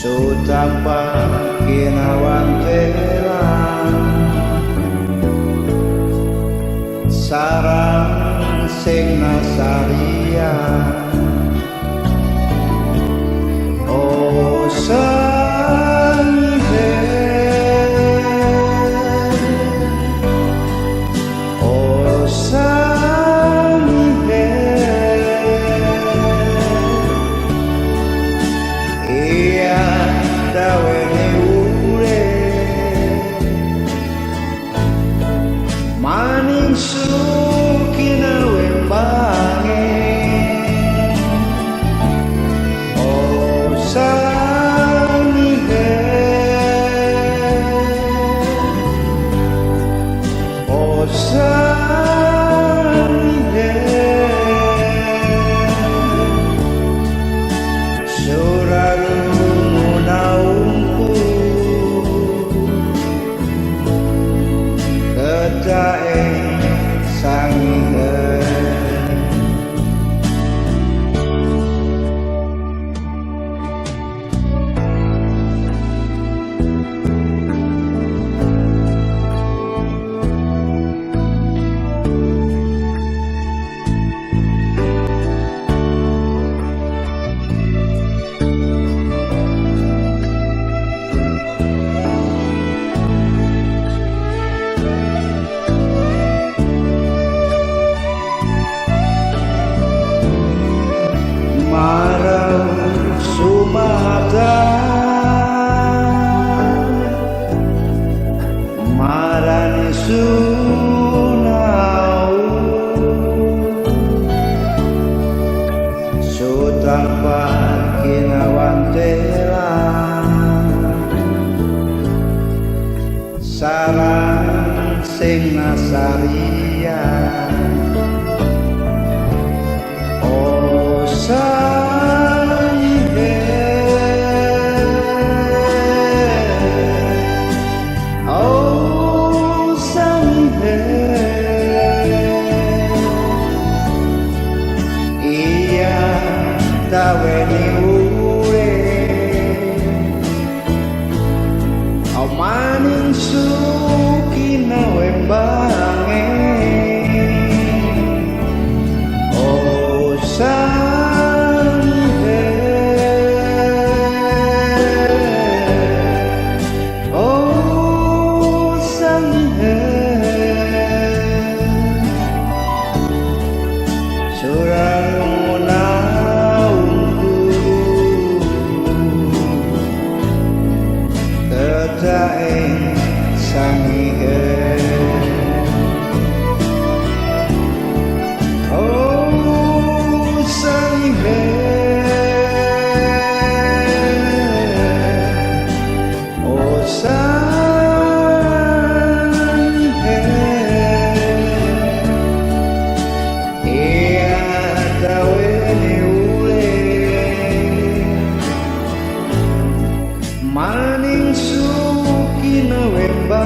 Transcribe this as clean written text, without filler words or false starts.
tanpa kinawan telang sarang sing nasaria oh sanghe oh sanghe iya dawe ni ure maning sukina wembange oh sanghe oh sanghe suralu dae sanghe marani sunau tanpa kinawan telang sarang sing nasaria oh sanghe oh sanghe iya dawe ni ure au maning sukina wembange oh sanghe oh sanghe surang dae sanghe oh sanghe oh sanghe iya dawe ni ule maning sukina wemba